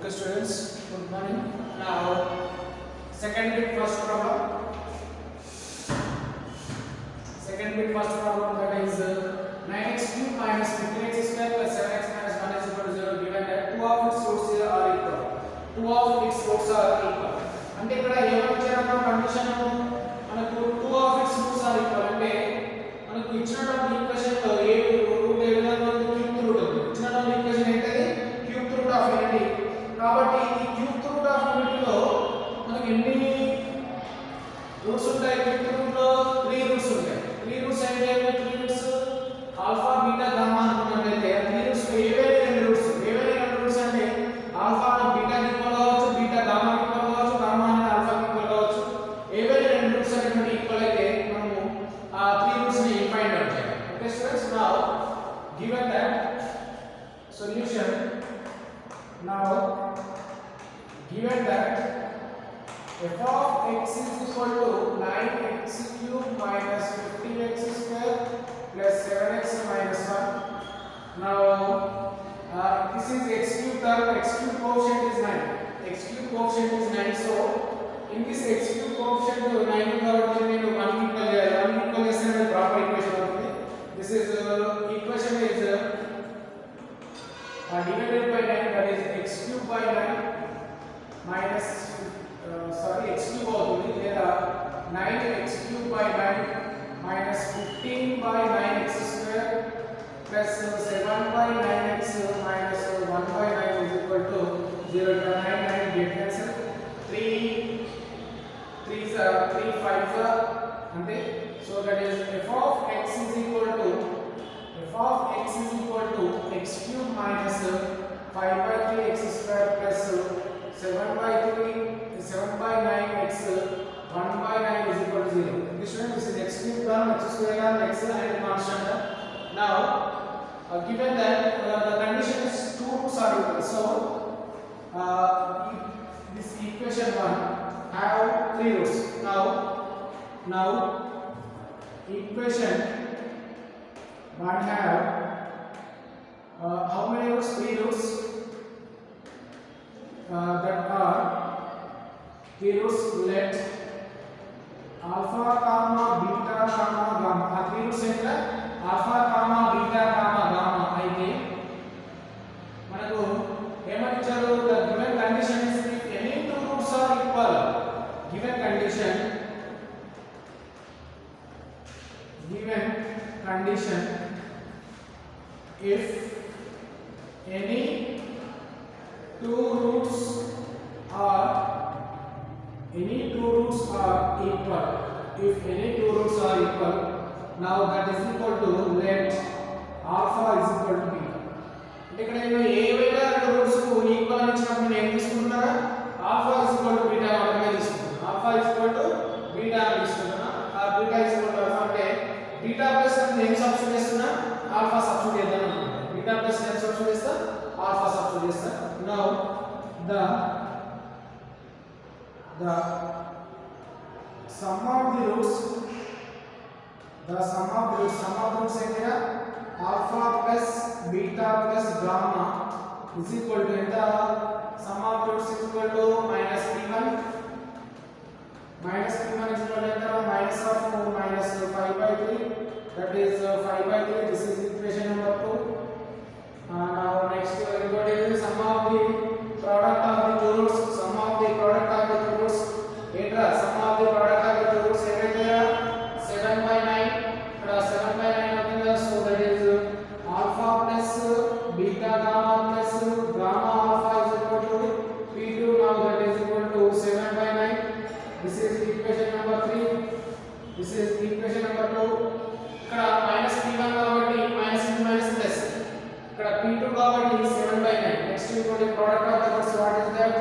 Okay, students, good morning. Now, second bit first problem. Second bit first problem, that is 9x cube minus 15x square plus 7x minus 1 is equal to 0, given that two of its roots are equal. Two of its roots are equal. అంటే ఇక్కడ ఏమొచ్చారన్న condition మనకు two of its roots are equal అంటే మనకు ఇచ్చినటువంటి equation లో ఏ route ఏ విధంగా ఉంది, క్యూబ్ రూట్ ఉంది. ఇచ్చినటువంటి ఈక్వేషన్ ఏంటది, క్యూబ్ రూట్ ఆఫ్ యూనిటీ. కాబట్టి ఈ క్యూబ్ రూట్ ఆఫ్ యూనిటీలో మనకు ఎన్ని రూట్స్ ఉంటాయి? క్యూబ్ రూట్ లో 3 రూట్స్ ఉంటాయి. 3 రూట్స్ అంటే 3 రూట్స్ ఆల్ఫా బీటా గామా అనుకున్నట్లయితే 3 రూట్స్ ఏవేవి రెండు రూట్స్ అంటే ఆల్ఫా బీటా కి ఈక్వల్ అవ్వచ్చు, బీటా గామా కి ఈక్వల్ అవ్వచ్చు, గామా అనేది ఆల్ఫా కి ఈక్వల్ అవ్వచ్చు. ఏవేవి రెండు రూట్స్ అనేవి ఈక్వల్ అయితే మనము ఆ 3 రూట్స్ ని ఫైండ్ అవుట్ చేయాలి. Okay students, now given that solution, now given that f of x is equal to 9x cube minus 15x square plus 7x minus 1. Now this is x cube term, x cube coefficient is 9, x cube coefficient is 9. So in this x cube coefficient 9 కాబట్టి నేను 1 equal చేయాలి. 1 equal చేస్తే proper equation అవుతుంది. This is equation is divided by 9, that is x cube by 9 minus x cube అవుతుంది లేదా 9x cube by 9 minus 15 by 9x square plus 7 by 9x minus 1 by 9 is equal to 0. 9 get cancel, 3 3s are 3 5s are ante. So that is f of x is equal to x cube minus 5 by 3 x square plus 7 by 9 x 1 by 9 is equal to 0. This is x cube term, x square term, x and constant. Now given that the condition is two roots are equal, so this equation 1 have 3 roots. Now equation 1 have how many roots? 3 roots. That are 3 roots. Let alpha comma beta comma gamma. 3 roots ఏంటా alpha comma beta comma gamma అయితే మనకు ఏమని ఇచ్చారు? The given condition is if any two roots are equal. Given condition if any two roots are equal, if any two roots are equal, now that is equal to let alpha is equal to beta. ఇక్కడ నేను ఏవైనా రెండు roots కు equal అని ఇచ్చినప్పుడు నేను తీసుకుంటారా alpha is equal to beta మాత్రమే తీసుకుంటాను. Alpha is equal to beta అని తీసుకుంటాను. ఆ beta is equal to alpha అంటే బీటా ప్లస్ నేను సబ్స్టిట్యూట్ చేస్తున్నా, ఆల్ఫా సబ్స్టిట్యూట్ చేద్దాం అనుకుంటున్నా. బీటా ప్లస్ నేను సబ్స్టిట్యూట్ చేస్తా, alpha substitute చేస్తా. Now the sum of the roots ఏంటిరా alpha plus beta plus gamma is equal to ఎంత? sum of the roots is equal to minus p1 is equal to ఎంత? minus of minus 5 by 3, that is 5 by 3. This is equation number 2. Now next what is sum of the product of the two roots? Sum of the product of the two roots ఏంట్రా? sum of the product of the two roots ఏమైందిరా? 7 by 9. ఇక్కడ 7 by 9 అవుతుందా? So that is alpha plus beta gamma plus gamma alpha is equal to p2. Now that is equal to 7 by 9. This is equation number 3. This is equation number 2. ఇక్కడ minus p1 కాబట్టి minus into minus plus, ఇక్కడ p2 కాబట్టి 7 by 9. Next we go to product of the roots. What is that?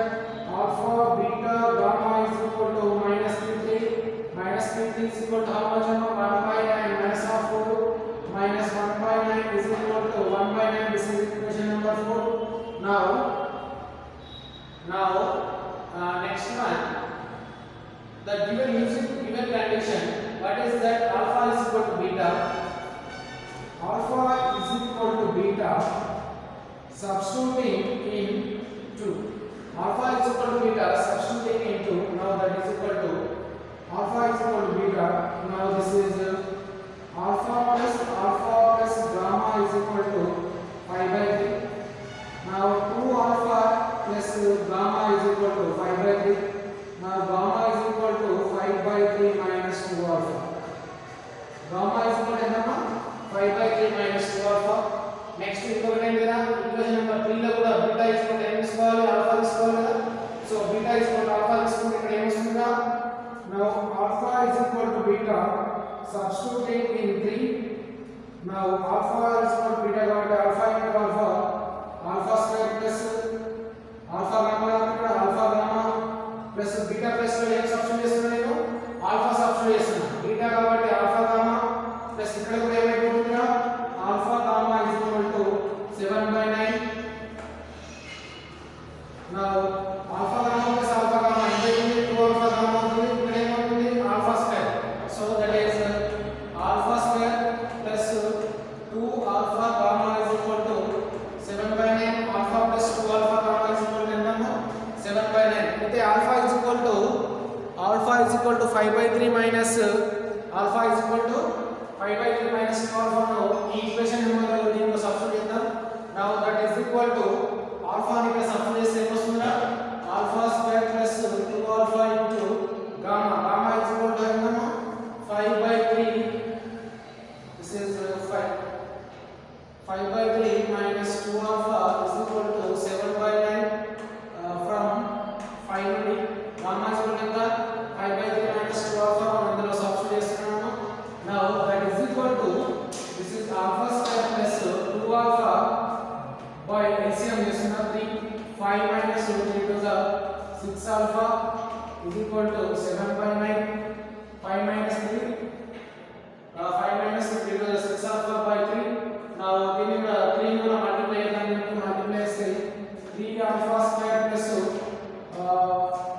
Alpha beta gamma is equal to minus p3 is equal to how much? 1 by 9 minus of 4 minus 1 by 9 is equal to 1 by 9. This is equation number 4. Now next one, the given using given condition, what is that? Alpha is equal to beta substituting in 2. equal to beta, substituting into, now that is equal to alpha is equal to beta. Now this is alpha plus gamma is equal to 5 by 3. Now 2 alpha plus gamma is equal to 5 by 3. Now gamma is equal to 5 by 3 minus 2 alpha. Gamma is equal to 5 by 3 minus 2 alpha. Next ఇంకొకటి ఏంటి కదా, equation number 3 లో కూడా beta is equal to n తీసుకోవాలి, alpha తీసుకోవాలి కదా. So beta is equal to alpha తీసుకుంటే ఇక్కడ ఏం వస్తుందా? Now alpha is equal to beta, substituting in 3. Now alpha is equal to beta కాబట్టి alpha into alpha square plus alpha gamma ఇక్కడ alpha gamma plus beta plus లో ఏం substitute చేస్తున్నా నేను? ఆల్ఫా సబ్స్టిట్యూట్ చేస్తున్నా. బీటా కాబట్టి alpha gamma plus ఇక్కడ కూడా ఏమైపోతుందా? alpha gamma is equal to 7 by 9. Now alpha gamma plus alpha gamma ఎంత అవుతుంది? 2 alpha gamma అవుతుంది. ఇక్కడ ఏమవుతుంది? alpha square. So that is alpha square plus 2 alpha gamma is equal to 7 by 9. Alpha plus 2 alpha gamma is equal to ఎంత? 7 by 9. అయితే alpha is equal to 5 by 3 minus alpha is equal to 5 by 3 minus 2 alpha ను ఈ equation number దీనిలో substitute చేద్దాం. Now that is equal to alpha ని ఇక్కడ substitute చేస్తే ఏమొస్తుందా? alpha square plus 2 alpha into gamma. Gamma is equal to 5 by 3. This is 5 by 3 minus 2 alpha is equal to 7 by 9. From 5 నుండి gamma is equal to 5 by 3 minus 2 alpha మనం ఇందులో substitute చేస్తున్నాము. Now that is equal to, this is alpha square plus 2 alpha by LCM చేస్తున్నా 3. 5 minus 2 3 to the 6 alpha is equal to 7 by 9. 5 minus 3 5 minus 3 to the 6 alpha by 3. Now దీన్ని 3 ను multiply చేద్దాం. Multiply చేస్తే 3 alpha square plus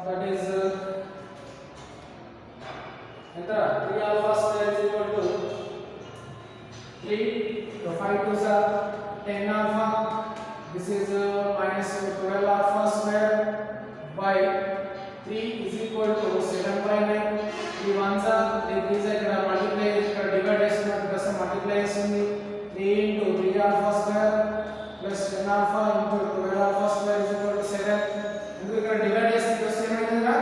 that is ఎంత? 3 alpha square is equal to 3. So 5 to the 10 alpha. This is minus 12 alpha square by 3 is equal to 7 by 9. 3 ones are 3 threes ఇక్కడ multiply ఇక్కడ divide చేస్తున్నట్టు కోసం multiply చేస్తుంది. 3 into 3 alpha square plus 10 alpha into 12 alpha square is equal to 7. ఎందుకు ఇక్కడ divide చేస్తే ఇటు వస్తే ఏమైందిగా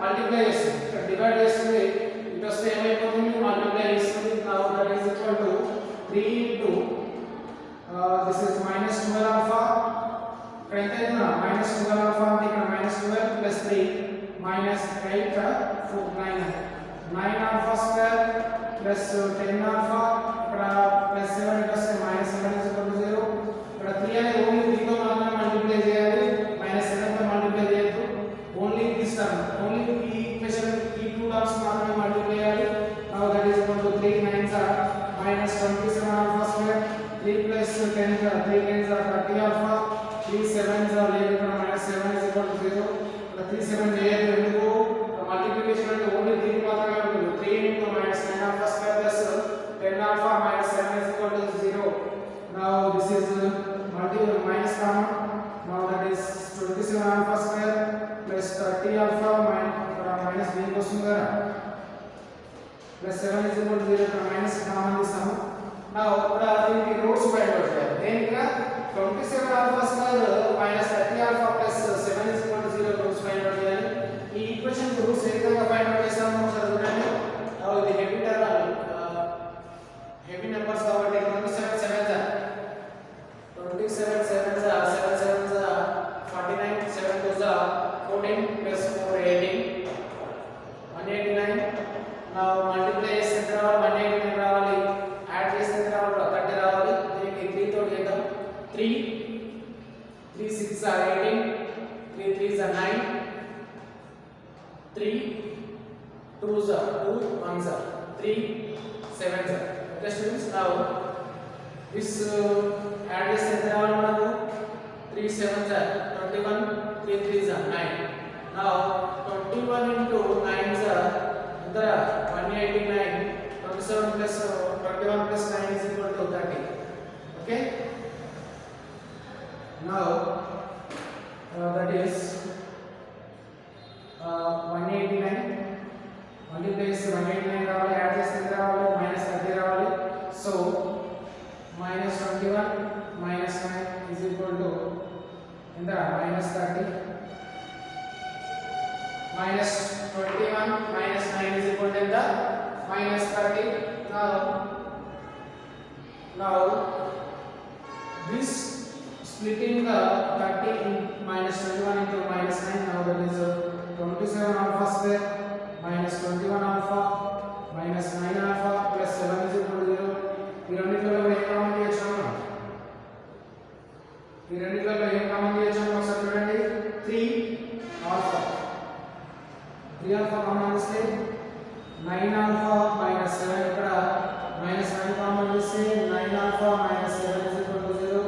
మల్టిప్లై చేస్తుంది. ఇక్కడ డివైడ్ చేస్తుంది ఇటు వస్తే ఏమైపోతుంది? మల్టిప్లై చేస్తుంది. Now that is equal to 3 into this is minus 12 alpha. ఇక్కడ ఎంత అవుతుందా? minus 12 alpha అంటే ఇక్కడ minus 12 plus 3 minus 8 4 9 alpha square plus 10 alpha ఇక్కడ plus 7 ఇటు వస్తే minus 7 is equal to 0. ఇక్కడ 3 అనేది ఓన్లీ 3 తో మాత్రమే మల్టిప్లై చేయాలి, minus 7 తో మల్టిప్లై చేయొద్దు. ఓన్లీ దిస్ టర్మ్, ఓన్లీ ఈ ఈక్వేషన్ ఈ 2 టర్మ్స్ మాత్రమే మల్టిప్లై చేయాలి. Now that is equal to 3 9s are minus 27 alpha square. 3 plus 10 are 3 10s are 30 alpha. 3 7s are minus 7 is equal to 0. 3 7 చేయొద్దు. ఎందుకు? Multiplication అంటే only దీనికి మాత్రమే ఉంటుంది. 3 into minus 9 alpha square plus 10 alpha minus 7 is equal to 0. Now this is minus common. Now that is 27 alpha square plus 30 alpha minus b వస్తుంది కదా, plus 7 is equal to 0. ఇక్కడ minus common తీస్తాము. Now ఇక్కడ దీనికి roots find out చేయాలి. దేనికా 27 alpha square minus 30 alpha plus 7 is equal to 0 roots find out చేయాలి. ఈ equation roots ఏ విధంగా find out చేస్తామో ఒకసారి చూడండి. ఇది హెవీ నెంబర్స్ కాబట్టి 27 7s are 27 7s are 7 7s are 49 7 2s are 14 plus 4 18 189. Now multiply చేస్తే ఎంత రావాలి? 189 రావాలి. యాడ్ చేస్తే ఎంత రావాలి? 30 రావాలి. దీనికి 3 తో చేద్దాం. 3 3 6 are 18 3 3s are 9 3 2s are 2 1s are 3 7s are. Okay students, now this add చేస్తే ఎంత రావాలి మనకు? 3 7s are 21 3 3s are 9. Now 21 into 9s are 189. 27 plus 21 plus 9 is equal to 30. Okay, now that is minus 30 minus 21 minus 9 is equal to the minus 30. Now this splitting the 30 in minus 21 into minus 9, now that is 27 alpha square minus 21 alpha minus 9 alpha plus 7 is equal to 0. ఈ రెండిట్లో ఏం common తీయొచ్చు? ఈ రెండిట్లో ఏం common తీయొచ్చు? ఒకసారి చూడండి. 3 alpha కామన్ తీస్తే 9 alpha minus 7 ఇక్కడ minus 9 కామన్ తీస్తే 9 alpha minus 7 is equal to 0.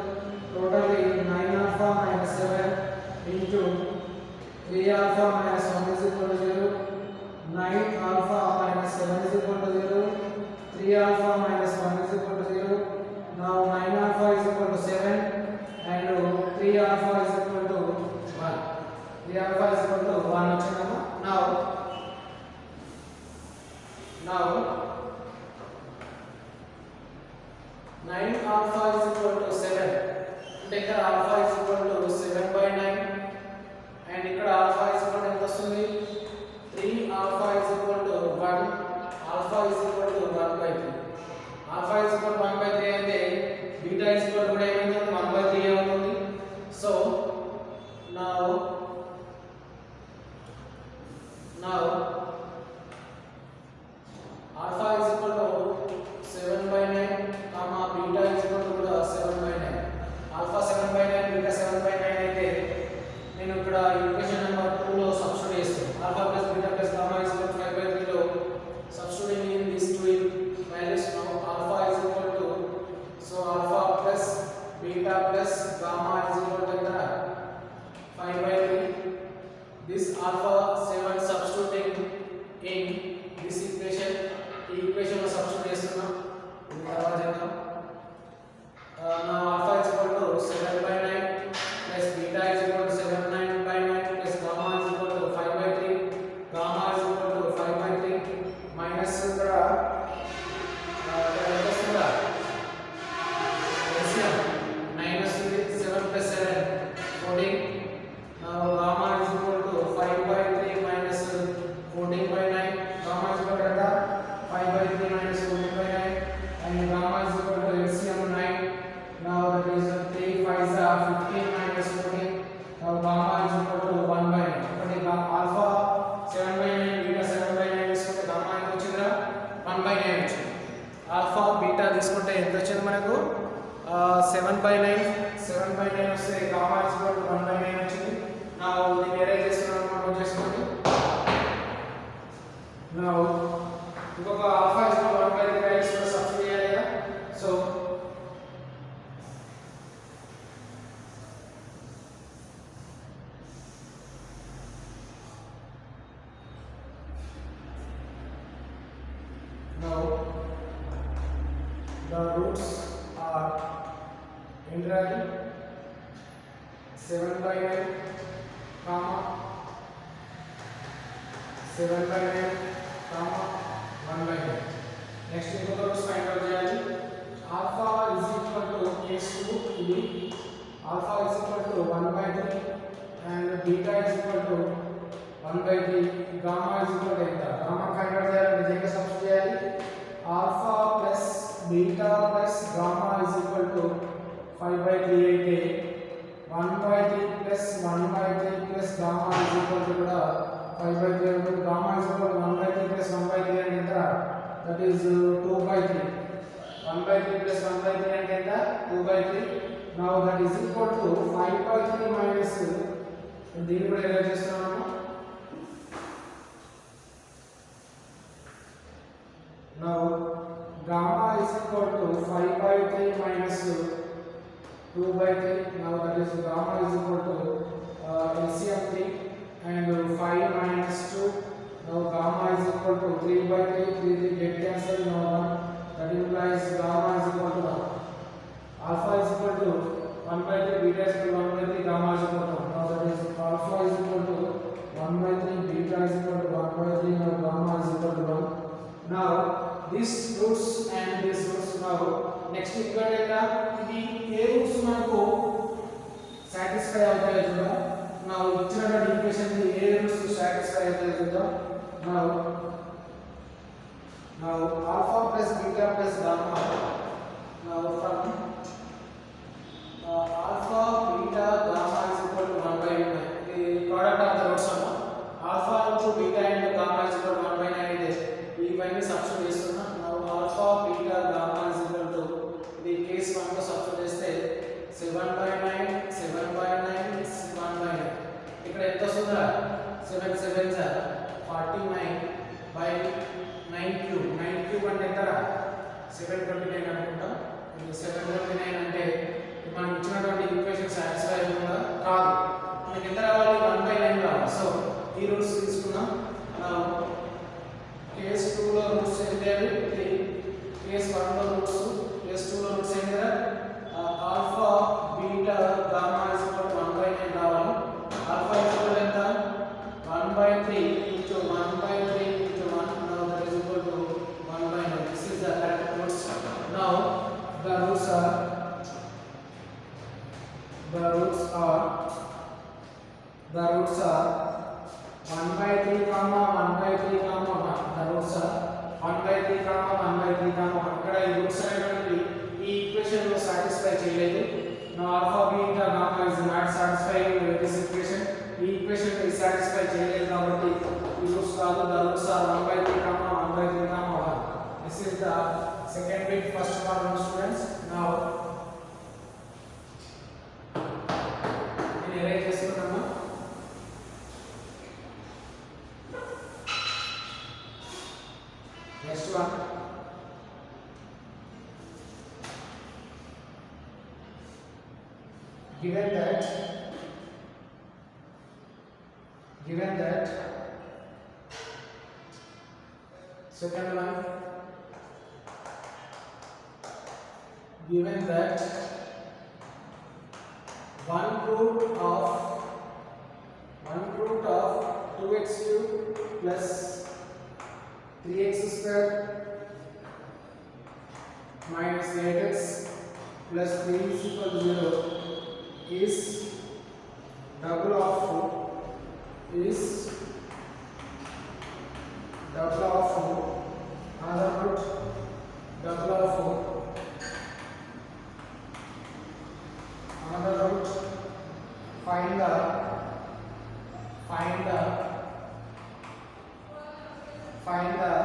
Totally 9 alpha minus 7 into 3 alpha minus 1 is equal to 0. 9 alpha minus 7 is equal to 0. 3 alpha minus 1 is equal to 0. Now 9 alpha is equal to 7 and 3 alpha is equal to 1. 3 alpha is equal to 1 వచ్చిందమ్మా. Now 9 alpha is equal to 7. అంటే ఇక్కడ alpha is equal to 7/9 and ఇక్కడ alpha is equal to ఎంత వస్తుంది? 3 alpha is equal to 1. Alpha is equal to 1/3. Alpha is equal to 1/3 అయితే beta is equal to కూడా ఏమైంది? 1/3 అవుతుంది. So now alpha is equal to 7/9 comma beta is equal to కూడా 7/9. Alpha 7/9 beta 7/9 అయితే నేను ఇక్కడ ఈక్వేషన్ నెంబర్ 2 లో substitute చేస్తాను. alpha plus beta plus gamma is equal to 5/3 లో substituting in these two values. Now alpha is equal to, so alpha plus beta plus gamma is equal to 5/3. This alpha 7 substituting in this equation, ఈ equation లో substitute చేస్తున్నాం. ఇది తర్వాత చేద్దాం. Now alpha is equal to 7/9 plus beta is equal to 7/9 plus gamma is equal to 5/3. Gamma is equal to 5/3 minus ఇక్కడ ఎంత వస్తుందా? LCM 9 వస్తుంది. 7 plus 7 14. Now gamma is equal to 5/3 minus 14/9. Gamma is equal to 5/3 minus 14/9 and gamma is equal to LCM 9. Now that is 3 5 are 15 minus 14. Now gamma is equal to 1/9. But alpha 7/9 beta 7/9 తీసుకుంటే gamma ఎంత వచ్చిందిరా? 1/9 వచ్చింది. alpha beta తీసుకుంటే ఎంత వచ్చింది మనకు? 7/9 వస్తే gamma is equal to 1/9 వచ్చింది. Now దీన్ని ఎరేజ్ చేస్తున్నాను మనం చేసుకోండి. Now ఇంకొక alpha is equal to 1/3 values కూడా సబ్స్టిట్యూట్ చేయాలి కదా. So now the roots are entirely 7/9 comma 7/9 comma 1/9. Next ఇంకొక రూట్స్ ఫైండ్ అవుట్ చేయాలి. alpha is equal to s2 ఇది alpha is equal to 1/3 and beta is equal to 1/3. gamma is equal to ఎంత? gamma find out చేయాలంటే దీనికి substitute చేయాలి. alpha plus beta plus gamma is equal to 5/3 అయితే 1/3 plus 1/3 plus gamma is equal to కూడా 5/3 అవుతుంది. gamma is equal to 1/3 plus 1/3 అంటే ఎంత? that is 2/3. 1/3 plus 1/3 అంటే ఎంత? 2/3. now that is equal to 5/3 minus దీన్ని కూడా ఎలా చేస్తున్నాము? now gamma is equal to 5/3 minus 2/3. now that is gamma is equal to LCM 3 and 5 minus 2. now gamma is equal to 3/3. 3 get cancelled. now 1. that implies gamma is equal to 1. alpha is equal to 1/3, beta is equal to 1/3, gamma is equal to 1. now that is alpha is equal to 1/3, beta is equal to 1/3, now gamma is equal to 1. now these roots and these roots. now next ఇక్కడ ఇది ఏ roots మనకు satisfy satisfy అవుతాయో చూద్దాం. Now ఇచ్చిన equation ని ఏ roots satisfy అవుతాయో చూద్దాం. Now alpha plus beta plus gamma. Now from alpha beta gamma is equal to 1 by 9. The product of the roots are alpha into beta into gamma is equal to 1 by 9 is ఇవన్నీ substitute చేస్తున్నా. Now alpha beta gamma is equal to the case 1 లో substitute చేస్తే 7 by 9 7 by 9 1 by 9 ఇక్కడ ఎంత వస్తుందా 7 7 49 by 9 cube 9 cube అంటే ఎంత 729 అనుకుంటా. 729 అంటే మనకి ఇచ్చినటువంటి ఈక్వేషన్ సాటిస్ఫై అవుతుందా కాదు. మనకి ఎంత రావాలి 1 by 9 రావాలి. సో ఈ రూట్స్ తీసుకున్నాం. కేస్ 2 లో రూట్స్ ఏంటంటే కేస్ 1 లో రూట్స్ కేస్ 2 లో రూట్స్ ఏంటి కదా alpha beta gamma is equal to 1 by 9 రావాలి. ఆల్ఫా ఈక్వల్ ఎంత 1 by 3 into 1 by 3 into 1. Now that is equal to 1 by 9. This is the correct roots. Now the roots are 1 by 3 comma 1 by 3 comma 1. The roots are 1 by 3 comma 1 by 3 comma 1. ఇక్కడ ఈ roots అనేటువంటి ఈ equation లో satisfy చేయలేదు. Now alpha beta gamma is not satisfying with this equation. ఈ equation ని satisfy చేయలేదు కాబట్టి ఈ రూట్స్ కాదు. The roots are 1 by 3 comma 1 by 3 comma 1. This is the second bit first problem students. Now నేను erase చేసుకున్నాను. Next one. Given that second one, given that 1 root of 2x cube plus 3x square minus 8x plus 3 is equal to 0 is double of another root find the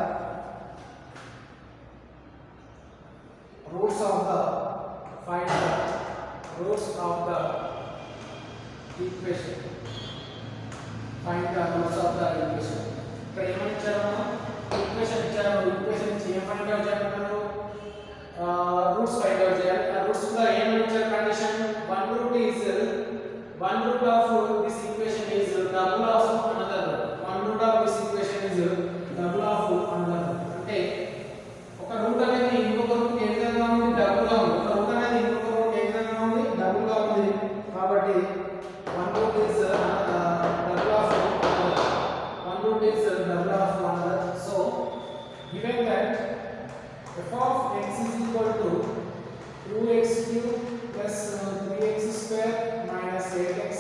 roots of the equation. Find the roots of the equation. ఇక్కడ ఏమని ఇచ్చారు equation ఇచ్చారు. Equation నుంచి ఏం find out చేయాలన్నారు roots find out చేయాలి. ఆ roots లో ఏమని ఇచ్చారు condition 1 root of this equation is double of another root. 1 root of this equation is double of another root. అంటే ఒక రూట్ అనేది ఇంకొక రూట్ ఏ విధంగా ఉంది డబుల్ గా ఉంది. ఒక రూట్ అనేది ఇంకొక రూట్ ఏ విధంగా ఉంది డబుల్ గా ఉంది. కాబట్టి 1 root is double of another. So given that f of x is equal to 2x cube plus 3x square minus 8x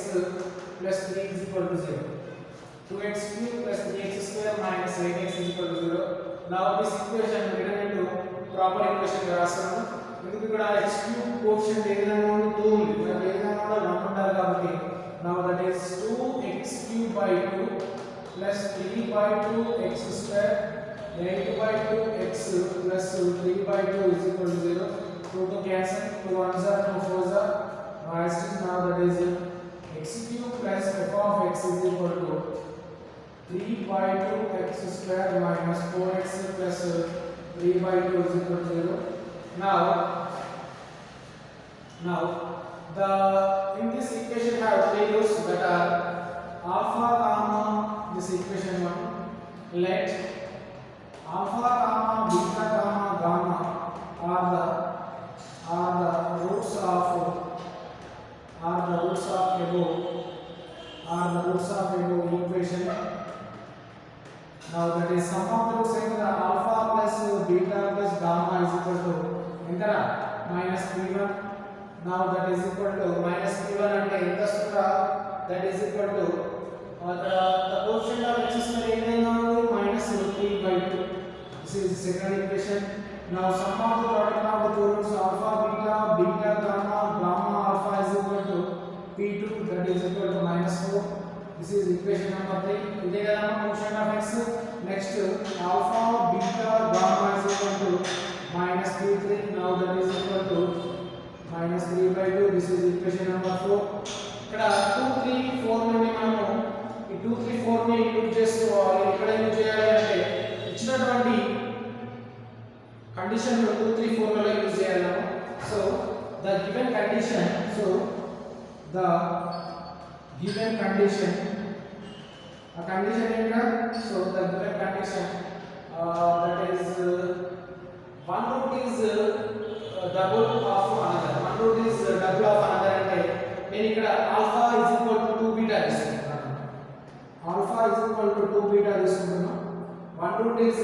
plus 3 is equal to 0. 2x cube plus 3x square minus 8x is equal to 0. Now this equation written into proper equation గా రాస్తాను. ఎందుకు ఇక్కడ x cube coefficient ఏ విధంగా ఉంది 2 ఉంది. ఇక్కడ ఏ విధంగా ఉండాలి 1 ఉండాలి కాబట్టి now that is 2x cube by 2 plus 3 by 2 x square 8 by 2 x plus 3 by 2 is equal to 0. 2 to cancel, 2 ones are 2 fours are. Now that is x cube plus f of x is equal to 3 by 2 x square minus 4x plus 3 by 2 is equal to 0. Now in this equation have three roots that are alpha comma this equation 1. Let alpha comma beta comma gamma are the roots of above equation. Now that is sum of the roots in the alpha plus beta plus gamma is equal to entera minus b1 now that is equal to minus p1 అంటే ఎంత వస్తుందా, that is equal to the coefficient of x square ఏమైనా ఉంది minus 3/2. This is the second equation. Now sum of the product of the two roots alpha beta beta gamma gamma alpha is equal to p2, that is equal to minus 4. This is equation number 3. ఇదే కదా మన coefficient of x. Next alpha beta gamma is equal to minus p3. Now that is equal to minus 3/2. This is equation number 4. ఇక్కడ 2 3 4 నుండి మనము ఈ 2 3 4 ని use చేసుకోవాలి. ఇక్కడ ఏం చేయాలి అంటే ఇచ్చినటువంటి కండిషన్ 2 3 4 లలో యూజ్ చేయాలి. So the given condition, so the given condition, a condition ఏంటా, so the given condition that is one root is double of another, one root is double of another అంటే నేను ఇక్కడ alpha is equal to 2 beta తీసుకుంటున్నాను, alpha is equal to 2 beta తీసుకుంటున్నాను. one root is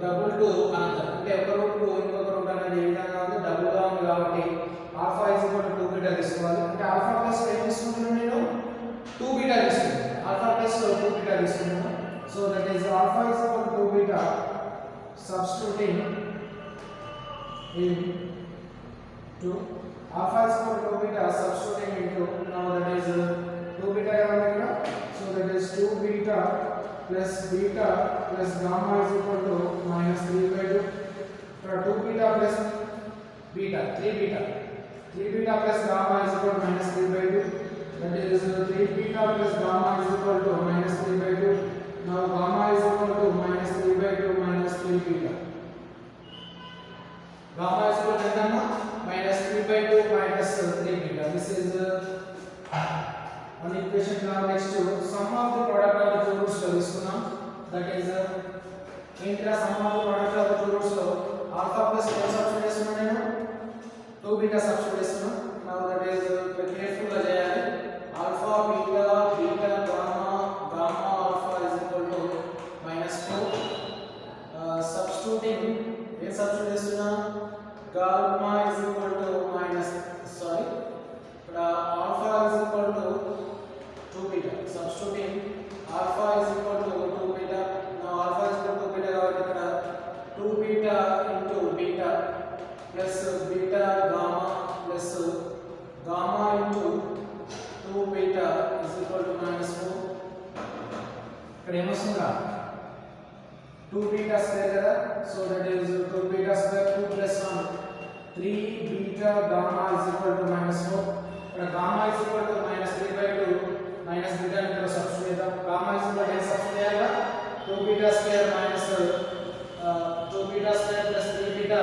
double to another అంటే ఒక route ఇంకొక route అనేది ఏ విధంగా ఉంది డబుల్ గా ఉంది కాబట్టి alpha is equal to 2 beta తీసుకోవాలి. అంటే alpha ప్లస్ ఏం తీసుకుంటున్నాను నేను 2 beta తీసుకుంటున్నాను, alpha ప్లస్ 2 beta తీసుకుంటున్నాను. So that is alpha is equal to 2 beta substituting into alpha is equal to 2 beta substituting into, now that is 2 beta ఏమన్నా ఇక్కడ, so that is 2 beta plus beta plus gamma is equal to minus 3/2. ఇక్కడ 2 beta plus beta 3 beta plus gamma is equal to minus 3/2. that is 3 beta plus gamma is equal to minus 3/2. now gamma is equal to minus 3/2 minus 3 beta. Gamma is equal to minus 3/2 minus 3 beta. This is one equation. Now next sum of the product of the two roots lo తీసుకున్నాం. That is ఏంటిరా sum of the product of the two roots లో alpha plus ఏం substitute చేస్తున్నాను నేను 2 beta substitute చేస్తున్నాను. Now that is careful గా చేయాలి. alpha beta beta gamma gamma alpha is equal to minus 4. Substituting ఏం సబ్స్టిట్యూట్ చేస్తున్నా gamma is equal to minus ఇక్కడ alpha is equal to 2 beta substituting alpha is equal to 2 beta. now alpha is equal to 2 beta కాబట్టి ఇక్కడ 2 beta into beta plus beta gamma plus gamma into 2 beta is equal to minus 4. ఇక్కడ ఏమొస్తుందా 2 beta square కదా, so that is 2 beta square 2 plus 1 3 beta gamma is equal to minus 4. ఇక్కడ gamma is equal to minus 3/2 minus beta ని ఇక్కడ substitute చేద్దాం. gamma is equal to ఏం substitute చేయాలి 2 beta square minus 2 beta square plus 3 beta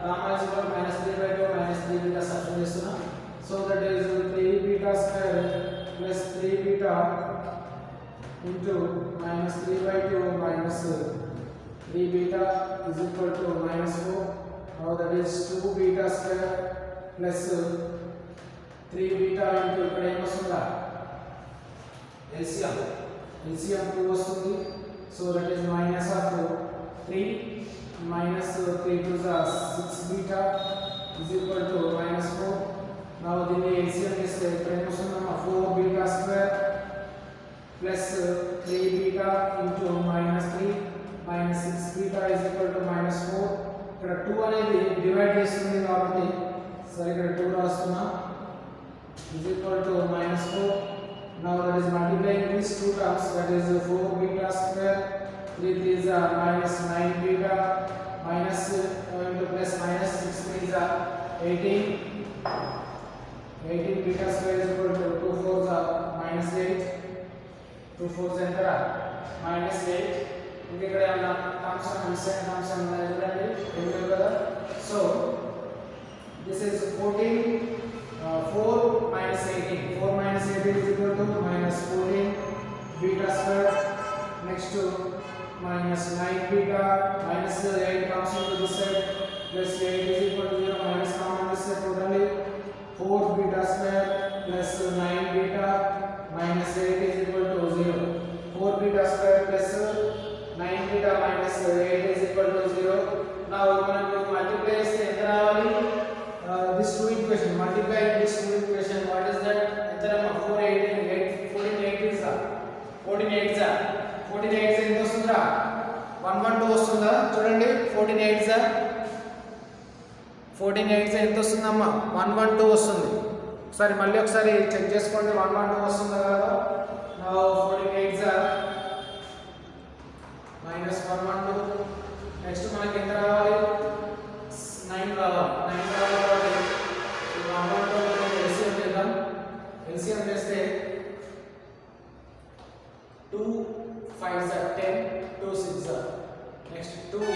gamma is equal to minus 3/2 minus 3 beta substitute చేస్తున్నా. so that is 3 beta square plus 3 beta into minus 3/2 minus 3 beta is equal to minus 4. now that is 2 beta square plus 3 beta into ఇక్కడ ఏం వస్తుందా LCM 2 వస్తుంది. so that is minus of 3 minus 3 to the 6 beta is equal to minus 4. now దీన్ని LCM చేస్తే ఇక్కడ ఏం వస్తుందమ్మా 4 beta square plus 3 beta into minus 3 minus 6 beta is equal to minus 4. ఇక్కడ 2 అనేది డివైడ్ చేస్తుంది కాబట్టి సరే ఇక్కడ 2 రాస్తున్నా is equal to minus 4. now that is multiplying these two terms, that is 4 beta square 3 3s are minus 9 beta minus into plus minus 6 3s are 18 beta square is equal to 2 4s are minus 8 2 4s enter minus 8. ఇంకా ఇక్కడ ఏమన్నా terms అన్సైన్ terms ఉన్నాయి చూడండి ఏం లేవు కదా. So this is 14 4 minus 18 4 minus 18 is equal to minus 14 beta square. next minus 9 beta minus 8 comes into this side plus 8 is equal to 0 minus common this side totally 4 beta square plus 9 beta minus 8 is equal to 0. 4 beta square plus 9 beta minus 8 is equal to 0. now మనం multiply చేస్తే ఎంత రావాలి this two equation 14 8 ఎంత వస్తుందమ్మా 112 వస్తుంది. ఒకసారి మళ్ళీ ఒకసారి చెక్ చేసుకోండి 112 వస్తుందా కదా. నౌ 14 8 -112. నెక్స్ట్ మనకి ఎంత రావాలి 9 రావాలి. 9 రావాలి కాబట్టి 112 ఎల్సిఎం చేద్దాం. ఎల్సిఎం చేస్తే 2 5 10 2 6 నెక్స్ట్ 2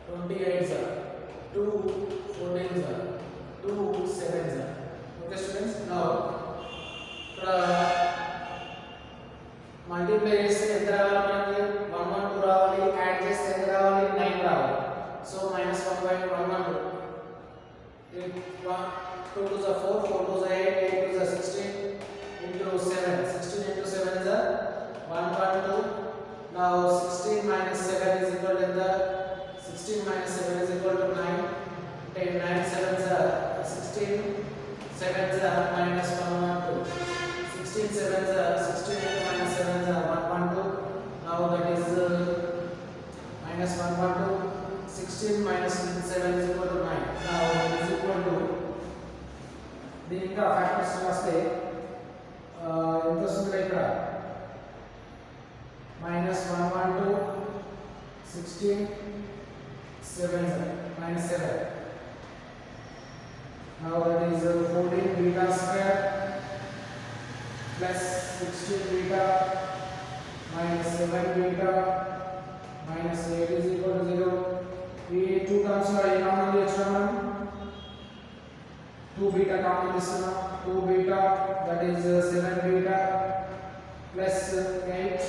28 2 14 2 7. ఓకే స్టూడెంట్స్, నౌ ఇక్కడ మల్టిప్లై చేస్తే ఎంత రావాలి మనకి 112 రావాలి. యాడ్ చేస్తే ఎంత రావాలి 9 రావాలి. So -1/112 2 2 4 4 2 8 8 2 16 into 7 16 into 7 is 112. now 16 minus 7 is equal to the 16 minus 7 is equal to 9. 9 7s are 16 7s are -112. 16 7s are 16 into minus 7s are 112. now that is -112. 16 minus 7 is equal to 9. now it is equal to దీనికి factors వస్తే ఎంత వస్తుంది ఇక్కడ -112 16 7 -7. now that is 14 beta square plus 16 beta minus 7 beta minus 8 is equal to 0. ఈ 2 terms లో a common తీస్తున్నాం 2 beta common తీస్తున్నాం. 2 beta that is 7 beta plus 8.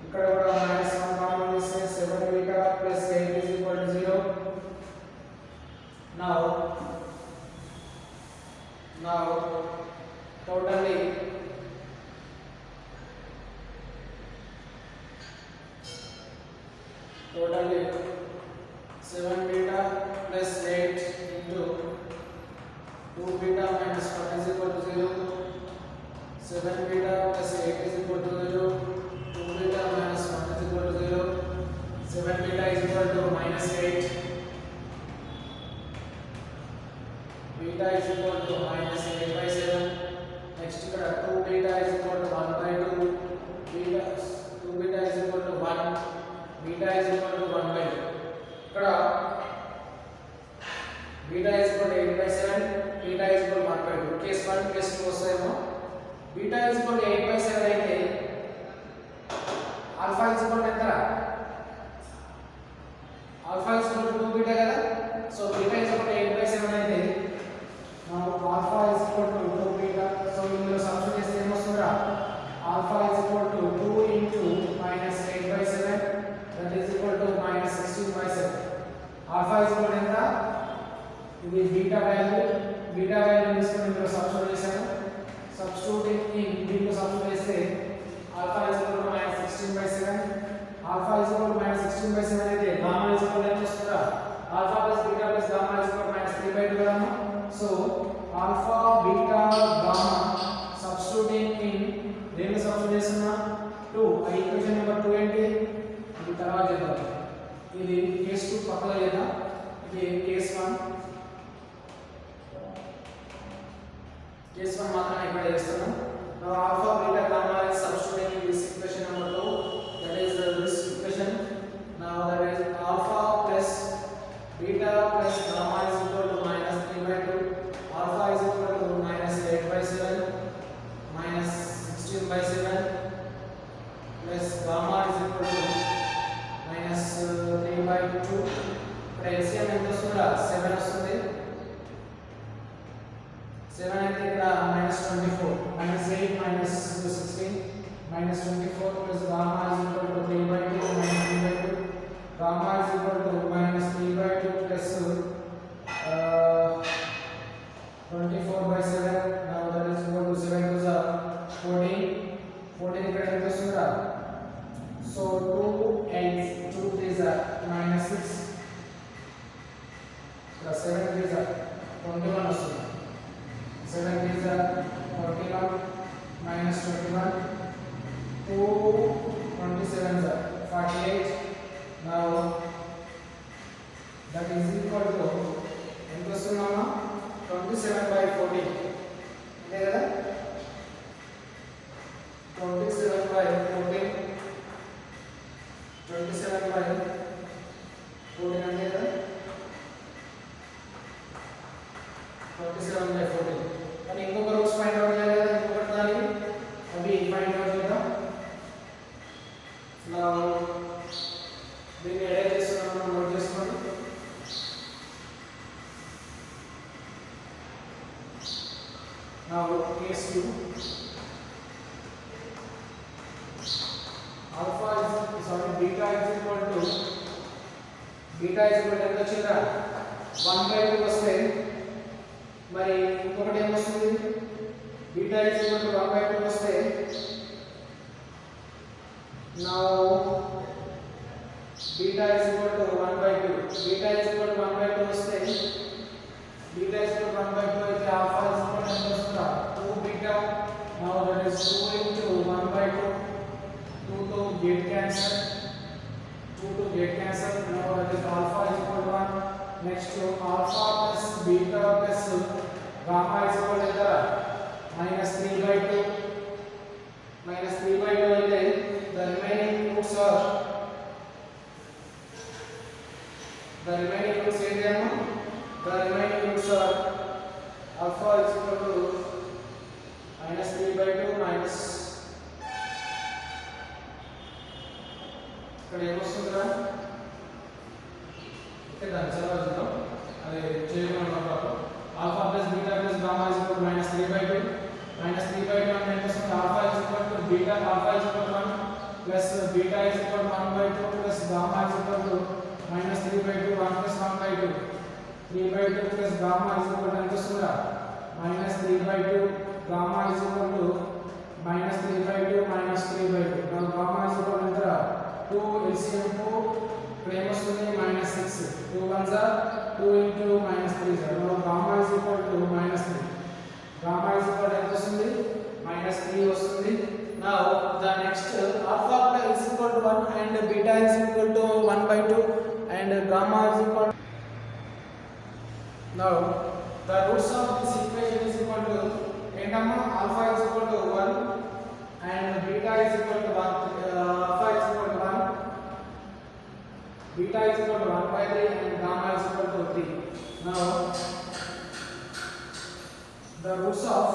ఇక్కడ కూడా -1 కామన్ తీస్తే 7 beta plus 8 is equal to 0. now totally totally 7 beta plus 8 into 2 beta minus 1 is equal to 0. 7 beta plus 8 is equal to 0. 2 beta minus 1 is equal to 0. 7 beta is equal to -8. Beta is equal to -8/7. next ఇక్కడ 2 beta is equal to 1/2. beta 2 beta is equal to 1. beta is equal to 1/2. ఇక్కడ beta is equal to 8/7. beta is equal to 1/2. Case 1 case 2 వస్తాయేమో. beta is equal to 8/7 అయితే alpha is equal to ఎంత alpha is equal to 2 beta కదా. So beta is equal to 8/7 అయితే now alpha is equal to 2 beta. So ఇందులో substitute చేస్తే ఏమొస్తుందిరా alpha is equal to 2 into -8/7 that is equal to -16/7. alpha is equal to ఎంత ఇది beta value తీసుకొని ఇందులో substitute చేశాను. Substituting in దీంట్లో substitute చేస్తే alpha is equal to -16/7. alpha is equal to -16/7 అయితే gamma is equal to ఎంత వస్తుందా alpha plus beta plus gamma is equal to -3/2 కదా. So alpha beta gamma substituting in దేనిలో సబ్స్టిట్యూట్ చేస్తున్నా 2. ఆ ఈక్వేషన్ నెంబర్ 2 ఏంటి ఇది తర్వాత చేద్దాం. ఇది కేస్ 2 పక్కన చేద్దాం. ఇది కేస్ 1 మాత్రమే ఇక్కడ చేస్తున్నాం. now alpha beta gamma is substituting in this equation number 2, that is this equation. now that is alpha plus beta plus gamma is equal to -3/2. alpha is equal to -8/7 -16/7 plus gamma is equal to -3/2. ఇక్కడ LCM ఎంత వస్తుందా 7 వస్తుంది. 7 అయితే ఇక్కడ -24 -8 -16 -24 plus gamma is equal to 3/2 -3/2. gamma is equal to -3/2 plus 24/7. now that is equal to 7 to the 14 ఇక్కడ ఎంత వస్తుందా. so 2 8 2 3 -6 plus 7 3 21 వస్తుంది. 7 3 41 -21 2 27 48. now ఈక్వల్ టు ఎంత వస్తుందమ్మా 27/14 అంతే కదా 27/14 అంతే కదా 27/14 కానీ ఇంకొక రూట్స్ ఫైండ్ అవుట్ చేయాలి కదా ఇంకొకటి దానికి అవి ఫైండ్ అవుట్ చేద్దాం నా దీన్ని ఎరేంజ్ చేస్తున్నాను నోట్ చేసుకోండి now case 2 alpha is sorry beta is equal to ఎంత వచ్చిందా 1/2 వస్తే మరి ఇంకొకటి ఏం వస్తుంది beta is equal to 1/2 వస్తే now beta is equal to 1/2 beta is equal to 1/2 వస్తే beta is equal to 1/2 అయితే alpha is equal to ఎంత వస్తుందా 2 beta now that is 2 into 1/2 2 to get cancel now that is alpha is equal to 1 next to alpha plus beta plus gamma is equal to -3/2 అయితే the remaining roots are the remaining roots are alpha is equal to -3/2 minus ఇక్కడ ఏమొస్తుందిరా ఇక్కడ దాని సర్వా చూద్దాం అది చేయమన్నప్పుడు alpha plus beta plus gamma is equal to -3/2 అంటే ఎంత వస్తుంది alpha is equal to beta alpha is equal to 1 plus beta is equal to 1/2 plus gamma is equal to -3/2 1 plus 1/2 3/2 plus gamma is equal to ఎంత వస్తుందా -3/2 gamma is equal to -3/2 -3/2 now gamma is equal to ఎంత 2 LCM 2 ఇక్కడ ఏమొస్తుంది -6 2 1s are 2 into -3 now gamma is equal to -3 gamma is equal to ఎంత వస్తుంది -3 వస్తుంది now the next alpha is equal to 1 and beta is equal to 1/2 and gamma is equal to now the roots of this equation is equal to entamma alpha is equal to 1 and beta is equal to 1 alpha is equal to 1 beta is equal to 1/3 and gamma is equal to 3 now the roots of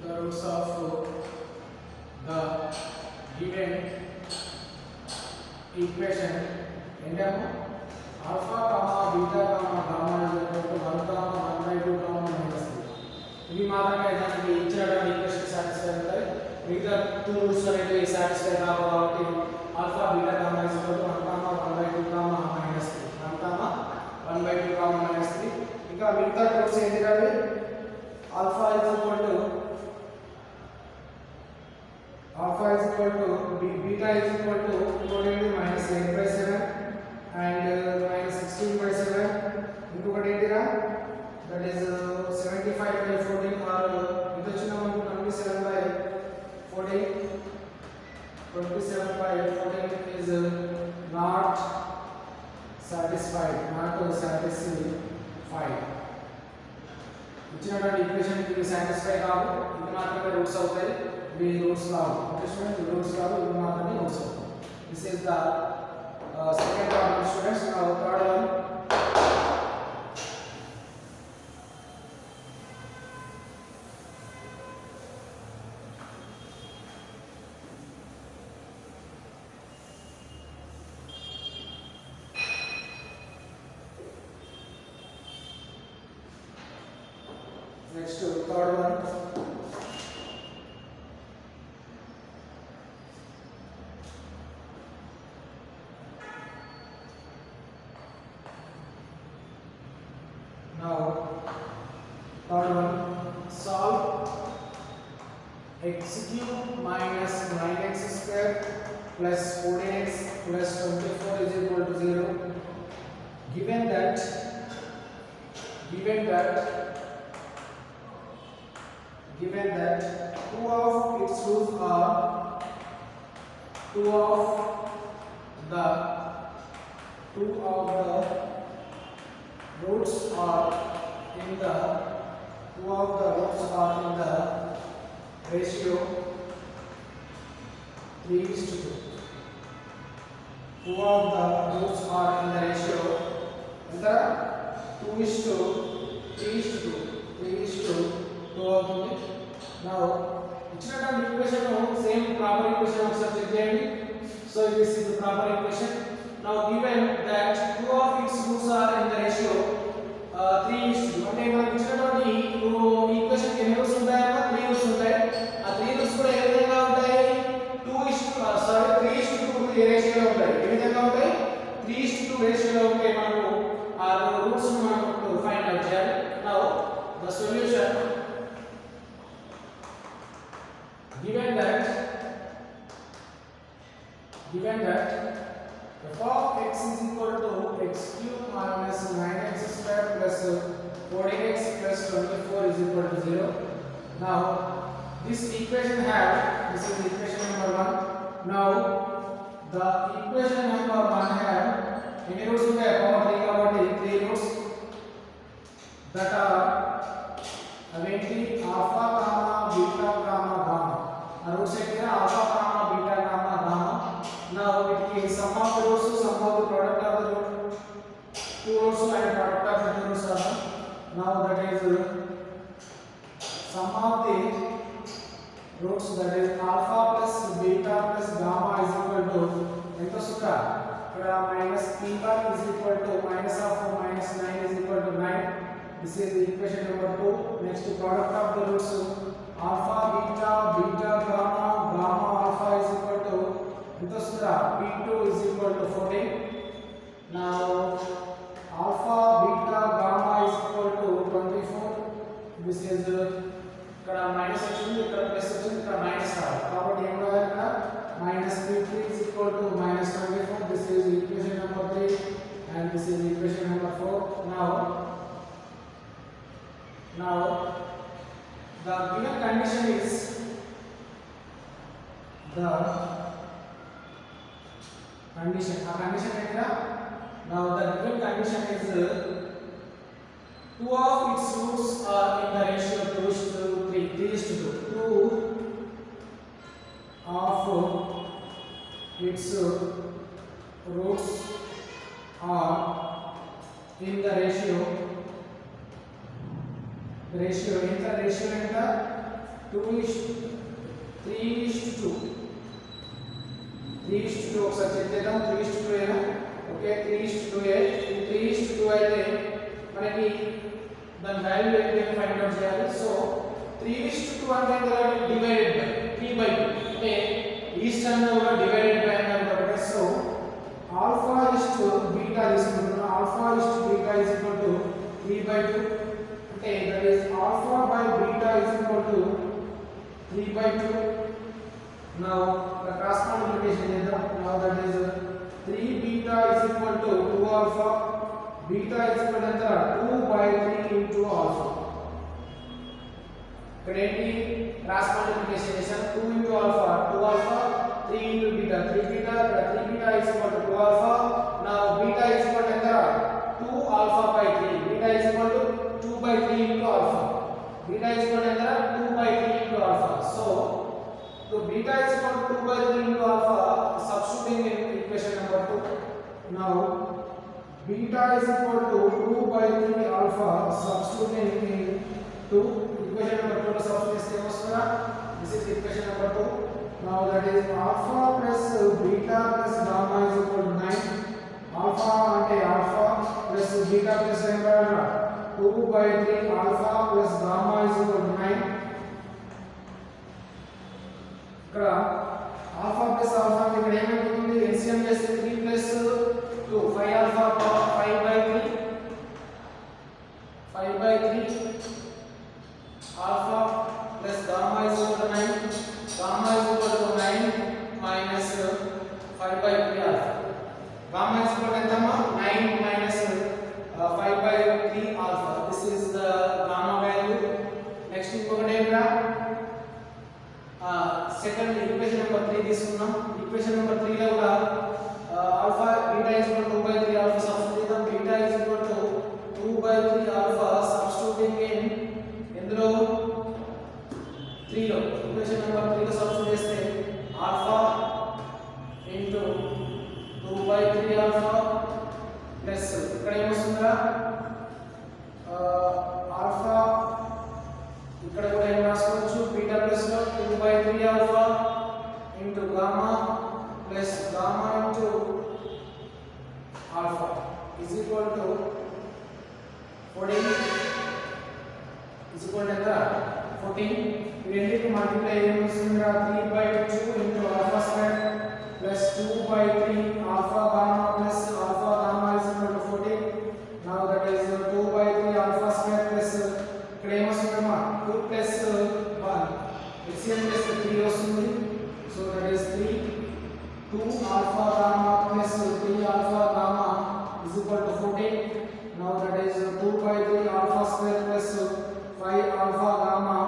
the roots of the given equation endamo alpha comma beta comma gamma is equal to 1 comma 1/2 comma -3 ఇవి మాత్రమే దానికి ఇచ్చినటువంటి equation satisfy అవుతాయి మిగతా 2 roots అనేవి satisfy కావు కాబట్టి alpha beta gamma is equal to 1 comma 1/2 comma -3 1 comma 1/2 comma -3 ఇంకా మిగతా రూట్స్ ఏంటి అంటే alpha is equal to beta is equal to -8/7 and -16/7 ఇంకొకటి ఏంటిరా that is 75/14 or ఇది వచ్చిన మనకు 27/14 is not satisfied ఇచ్చినటువంటి ఈక్వేషన్ కి సాటిస్ఫై కావు ఇది మాత్రమే రూట్స్ అవుతాయి ఇవి రూట్స్ కావు ఓకే స్టూడెంట్స్ రూట్స్ కావు ఇవి మాత్రమే రూట్స్ అవుతాయి this is the second problem students now third one next third one now third one solve x cube minus 9x square plus 14x plus 24 is equal to 0 given that given that two of its roots are two of the roots are in the ratio 3:2. Two of the roots are in the ratio in the 2:3:2. 3:2 అవుతుంది. Now ఇచ్చినటువంటి equation same proper equation ఒకసారి check చేయండి. So this is the proper equation. Now given that two of its roots are in the ratio 3:2 అంటే మనకి ఇచ్చినటువంటి equation కి ఎన్ని roots ఉంటాయన్నా 3 roots ఉంటాయి. ఆ 3 రూట్స్ కూడా ఏ విధంగా ఉంటాయి 3:2 రేషియోలో ఉంటాయి. ఏ విధంగా ఉంటాయి 3:2 రేషియోలో ఉంటే మనము ఆ రూట్స్ ను మనం ఫైండ్ అవుట్ చేయాలి. Now the solution given that f of x is equal to x cube minus 9x square plus 14x plus 24 is equal to 0. Now this equation this is equation number 1. Now the equation number 1 have any roots ఉంటాయి power 3 కాబట్టి 3 roots that are అవేంటి alpha gamma beta gamma gamma ఆ roots అయితే alpha gamma beta gamma gamma. Now it is sum of the roots, sum of the product of the two roots and product of the two roots are. Now that is sum of the roots, that is alpha plus beta plus gamma is equal to ento sukha ikkada minus p1 is equal to minus of minus 9 is equal to 9. This is the equation number 2. Next product of the roots alpha beta beta gamma gamma alpha is equal to ento sukha p2 is equal to 14. Now alpha beta gamma is equal to 24. This is ఇక్కడ minus వచ్చింది, ఇక్కడ plus వచ్చింది, ఇక్కడ minus రావాలి కాబట్టి ఏం రావాలి ఇక్కడ minus p3 is equal to minus 24. This is equation number 3 and this is equation number 4. Now the given condition is condition here. Now the given condition is two of its roots are in the ratio 2:3. 3:2. Two of its roots are in the ratio in the ratio in the 3:2. 3:2 ఒకసారి check చేద్దాం. 3:2 ఏనా okay 3:2 3:2 అయితే మనకి దాని value ఏంటి find out చేయాలి. So 3:2 అంటే divided by 3/2 అంటే ఈస్ట్ అన్న కూడా డివైడెడ్ బై అన్నారు కాబట్టి సో ఆల్ఫా ఈస్ట్ బీటా తీసుకుంటున్నాం. Alpha east beta is equal to 3/2 అంటే that is alpha by beta is equal to 3/2. Now the cross multiplication చేద్దాం. Now that is 3 beta is equal to 2 alpha. Beta is equal to 2/3 into alpha. ఇక్కడ ఏంటి cross multiplication చేసాం 2 into alpha 2 alpha 3 into beta 3 beta ఇక్కడ 3 beta is equal to 2 alpha. Now beta is equal to 2 alpha by 3. Beta is equal to 2/3 into alpha. Beta is equal to 2/3 into alpha. So beta is equal to 2/3 into alpha substituting in equation number 2. Now beta is equal to 2/3 alpha substituting in equation number 2 lo substitute cheste vastuna. This is equation number 2. Now that is alpha plus beta plus gamma is equal to 9. Alpha ante alpha plus beta plus em varana 2/3 alpha plus gamma is equal to 9. ఇక్కడ alpha plus alpha ఇక్కడ ఏమవుతుంది LCM చేస్తే 3 plus 2 5 alpha power 5/3 alpha plus gamma is equal to 9. Gamma is equal to 9 minus 5/3 alpha. Gamma is equal to 9 minus 5/3 alpha. This second equation number 3 తీసుకున్నాం. Equation number 3 లో కూడా alpha beta is equal to 2/3 alpha substitute చేద్దాం. Beta is equal to 2/3 alpha substituting in ఇందులో 3 లో equation number 3 లో substitute చేస్తే alpha into 2/3 alpha plus ఇక్కడ ఏమొస్తుందా alpha ఇక్కడ కూడా ఏం రాసుకోవచ్చు బీటా ప్లస్ లో 2/3 alpha into gamma plus gamma into alpha is equal to 14 is equal to ఎంత 14. ఈ రెండింటిని మల్టిప్లై ఏమొస్తుందిరా 3/2 into alpha square plus 2/3 alpha gamma plus alpha gamma is equal to 14. Now that is 2/3 alpha square plus ఇక్కడ ఏమొస్తుందమ్మా 2 plus 1 LCM చేస్తే 3 వస్తుంది. So that is 3 2 alpha gamma plus 3 alpha gamma is equal to 14. Now that is 2/3 alpha square plus 5 alpha gamma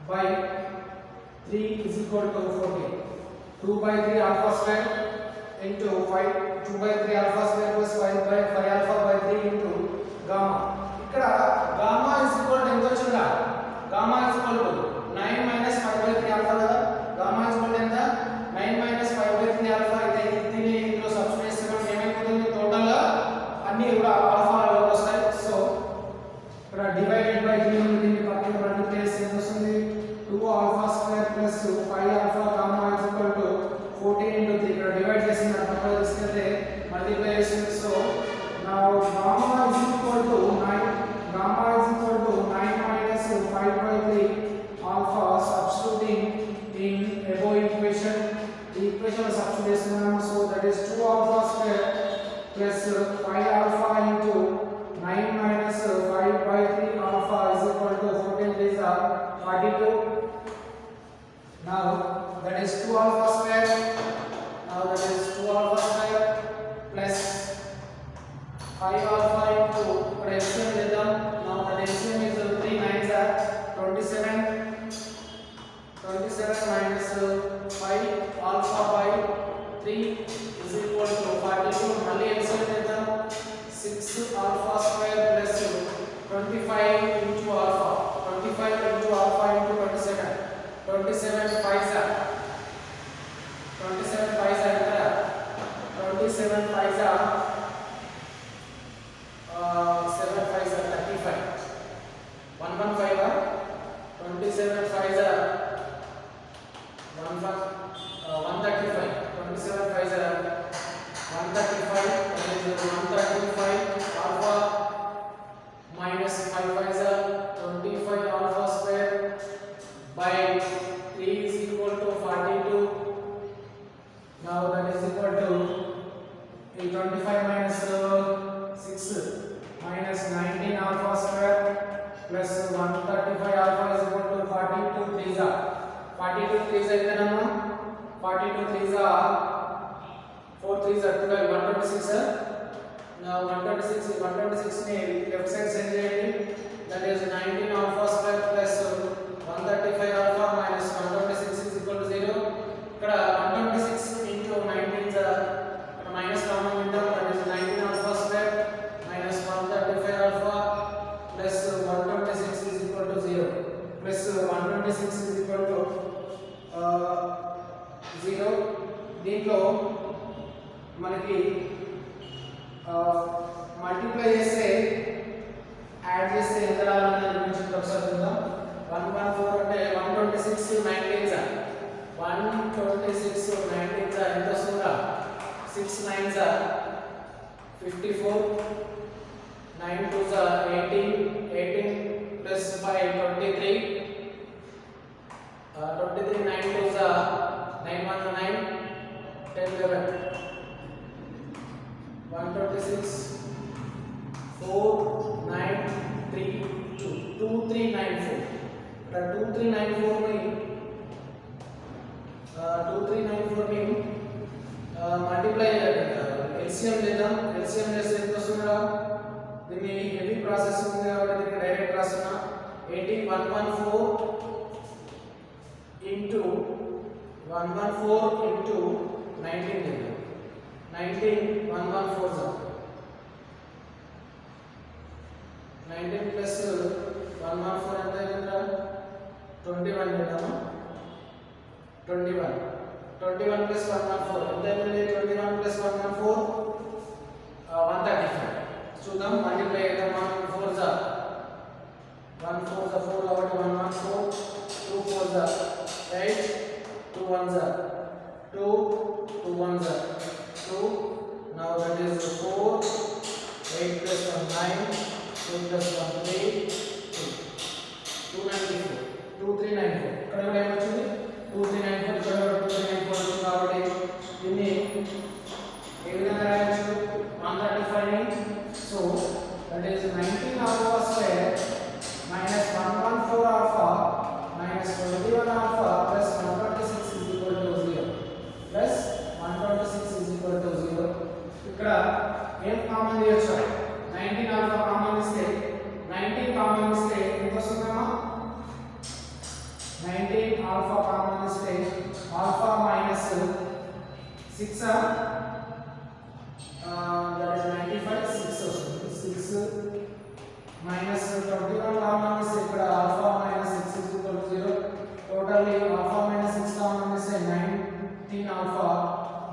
by 3 is equal to 14. 2/3 alpha square into 5 2/3 alpha square plus 5 alpha by 3 into gamma. ఇక్కడ gamma is equal to ఎంత వచ్చిందా gamma is equal to 9 minus 5/3 alpha కదా. gamma is equal to ఎంత 9 minus 5/3 alpha. అయితే దీన్ని ఇందులో substitute చేస్తే మనకి ఏమైపోతుంది టోటల్ గా అన్ని కూడా ఆల్ఫా లోకి వస్తాయి. సో ఇక్కడ డివైడెడ్ బై 3 ఉంది. దీన్ని పక్కన మల్టిప్లై చేస్తే ఎంత వస్తుంది 2 alpha square plus 5 alpha gamma is equal to 14 into 3. ఇక్కడ డివైడ్ చేసిన తర్వాత తీసుకెళ్తే మల్టిప్లై చేస్తుంది. So now gamma is equal to 9 minus 5/3 alpha substituting in above equation. The equation substitute చేస్తున్నాము. So that is 2 alpha square plus 5 alpha into 9 minus 5/3 alpha is equal to 14 is 42. Now that is 2 alpha square. Now that is 2 alpha square plus 5 alpha into LCM చేద్దాం. Now that LCM is 3 9s are 27. 27 minus 5 alpha by 3 is equal to 42. మళ్ళీ LCM చేద్దాం. 6 alpha square plus 25 into alpha. 25 into alpha into 27. 27 5s are 27 5s are ఎంత 27 5s are 7 5s are 35. 115 are 27 5s are 135. 27 5s are 135. That is 135 alpha minus 5 5s are 25 alpha square by 3 is equal to 42. Now that is equal to 25 minus 6 minus 19 alpha square plus 135 alpha is equal to 42 3s are 42 3s are entanamma 42 3s are 4 3s are 12 126 are. Now 126 ni left side send cheyandi. That is 19 alpha square plus 135 alpha minus 126 is equal to 0. ఇక్కడ 126 into 19 is minus common window. That is 19 alpha square minus 135 alpha plus 126 is equal to 0. Plus 126 is equal to 0. దీంట్లో మనకి multiply చేస్తే add చేస్తే ఎంత రావాలనే గురించి ఒకసారి చూద్దాం. 114 అంటే 126 19s 126 19s ఎంత వస్తుందా 6 9s 54 9 2s 18 18 plus 5 23 23 9 2s 9 1 9 10 11 126 4 9 3 2 2394. 2394 में 2394 में मल्टीप्लाई एलसीएम लेदाम. एलसीएम చేస్తే ఎంత వస్తుందా దీన్ని హెవీ ప్రాసెస్ ఉంది కాబట్టి దీన్ని డైరెక్ట్ రాస్తున్నా 8114 into 114 into 19 देगा 19 114 19 plus 114 ఎంత అవుతుందా 21 देगा 21 21 plus 114 ఎంత అవుతుంది 21 plus 114 135 చూద్దాం మల్టిప్లై చేద్దాం 1 4 जा 1 4 जा 4 కాబట్టి 114 2 4 जा 8 2 1 जा 2 2 1 जा 2 now that is 4 8 plus 1 9 2 plus 1 3 294 2394 ఇక్కడ కూడా ఏమొచ్చింది 2394 ఇక్కడ కూడా 2394 వచ్చింది కాబట్టి దీన్ని ఏ విధంగా రాయొచ్చు 135 so that is 19 alpha square minus 114 alpha minus 21 alpha plus 126 is equal to 0 plus 126 is equal to 0 ఇక్కడ ఏం కామన్ తీయొచ్చు 19 alpha కామన్ ఇస్తే 19 కామన్ ఇస్తే ఎంత వస్తుందమ్మా 19 alpha కామన్ ఇస్తే alpha minus 6 that is 95 6 వస్తుంది 6 minus 21 common is ఇక్కడ alpha minus 6 is equal to 0 totally alpha minus 6 common is 19 alpha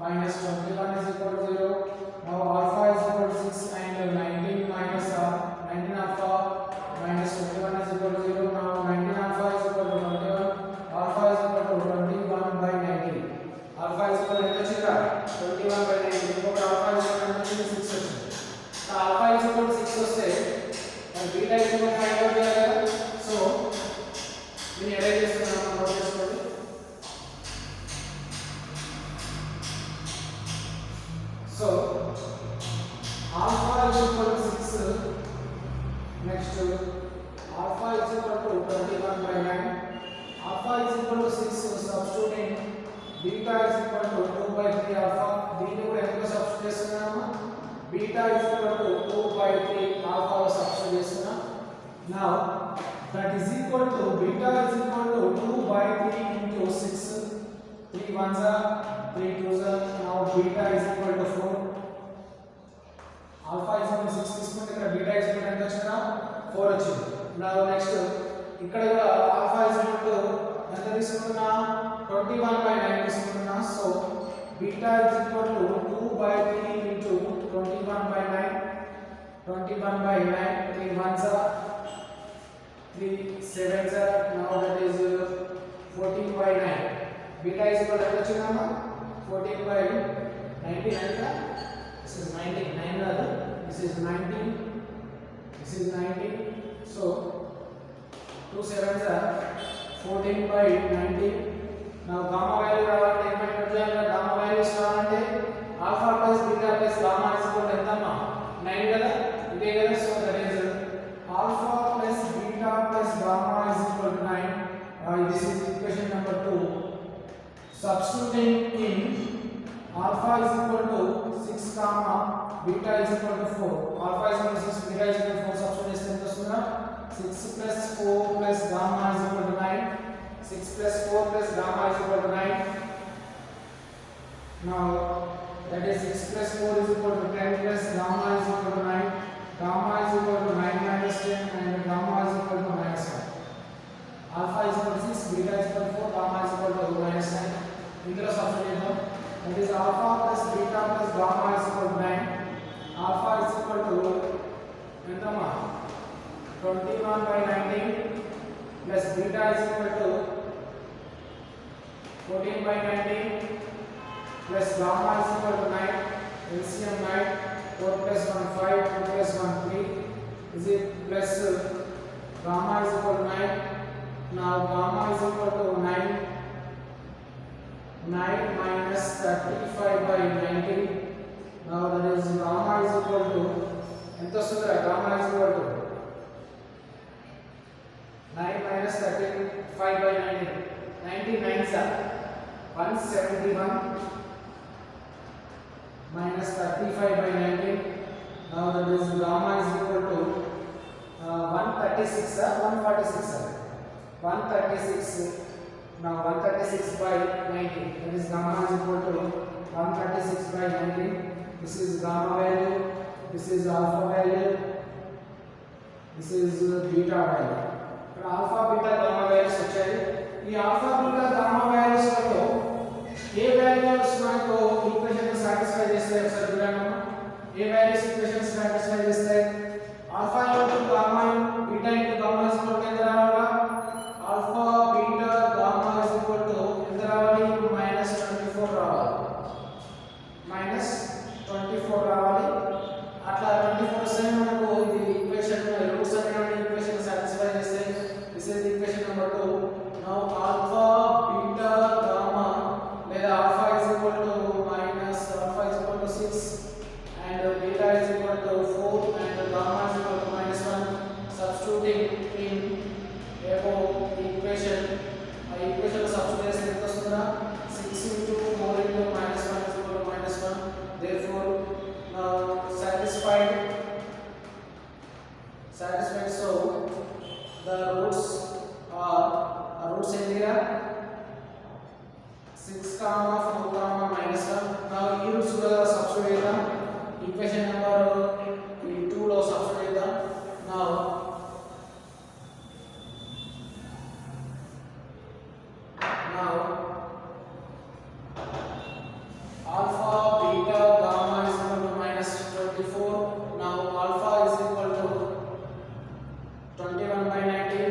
minus 21 is equal to 0 now alpha is equal to 6 and 19 minus 19 alpha minus 21 is equal to 0 now 19 alpha is equal to 21 alpha is equal to 21 by 19 alpha is equal to ఎంత వచ్చిందా 21 by 19 ఇంకొక alpha is equal to 6 వచ్చింది alpha is equal to 6 వస్తే and beta is equal to 5 out there so దీన్ని ఎలా చేస్తున్నాం note చేసుకోండి so alpha is equal to 6 next alpha is equal to 21 by 9 alpha is equal to 6 substituting beta is equal to 2 by 3 alpha దీన్ని కూడా ఎందుకు substitute చేస్తున్నాము beta is equal to 2 by 3 alpha substitute చేస్తున్నా now that is equal to beta is equal to 2 by 3 into 6 3 ones are 3 twos are now beta is equal to 4 alpha is equal to 6 తీసుకుంటే ఇక్కడ beta is equal to ఎంత వచ్చిందా 4 వచ్చింది now next ఇక్కడ కూడా alpha is equal to ఎంత తీసుకుంటున్నా 21 by 9 తీసుకుంటున్నా so beta is equal to 2 by 3 into 21 by 9 21 by 9 3 ones are 3 sevens are now that is 14 by 9 beta is equal to ఎంత వచ్చిందమ్మా 14 by 19 అంతా this is 19 9 రాదు this is 19 this is 19 so 2 sevens are 14 by 19 now gamma value రావాలంటే ఏం find out చేయాలి gamma values రావాలంటే alpha plus beta plus gamma is equal to ఎంత అమ్మా 9 కదా ఇదే కదా so that is alpha plus beta plus gamma is equal to 9 this is equation number 2 substituting in alpha is equal to 6 comma beta is equal to 4 alpha is equal to 6 beta is equal to 4 substitute చేస్తే ఎంత వస్తుందా 6 plus 4 plus gamma is equal to 9 6 plus 4 plus gamma is equal to 9 now that is 6 plus 4 is equal to 10 plus gamma is equal to 9 gamma is equal to 9 minus 10 and gamma is equal to minus 1 alpha is equal to 6 beta is equal to 4 gamma is equal to minus 9 ఇందులో substitute చేద్దాం that is alpha plus beta plus gamma is equal to 9 alpha is equal to ఎంతమ్మా 21 by 19 plus beta is equal to 14 by 19 plus gamma is equal to 9 LCM 9 4 plus 1 5 2 plus 1 3 is it plus gamma is equal to 9 now gamma is equal to 9 minus 35 by 19 now that is gamma is equal to ఎంత వస్తుందా gamma is equal to 9 minus 35 by 19 99 sir 171 minus 35 by 19 now that is gamma is equal to 136 146 136 Now 136 by 90, that is gamma is equal to 136 by 90. This is gamma value, this is alpha value, this is beta value. ఇక్కడ alpha beta gamma values వచ్చాయి. ఈ alpha beta gamma values లో ఏ values మనకు equation satisfy చేస్తాయి ఒకసారి చూడండి. ఏ values equation satisfy చేస్తాయి? Alpha into gamma beta into gamma is equal to ఎంత రావాలా? Alpha beta gamma is equal to ఎంత రావాలి? -24 రావాలి. -24 రావాలి. అట్లా 24 వస్తే మనకు ఇది ఈక్వేషన్ రూట్స్ అనేటువంటి ఈక్వేషన్ సాటిస్ఫై చేస్తాయి. This is equation number 2. Now alpha beta gamma లేదా alpha is equal to alpha is equal to 6 and beta is equal to 4 and gamma is equal to -1. Substituting in above equation ఆ equation substitute చేస్తే ఎంత వస్తుందా? 6 into 4 into -1 is equal to -1. Therefore satisfied. So the roots in here 6, 4, -1. Now ఈ roots లో substitute చేద్దాం. Equation number 2 లో substitute చేద్దాం. Now alpha beta gamma is equal to -24. Now alpha is equal to 21 by 90,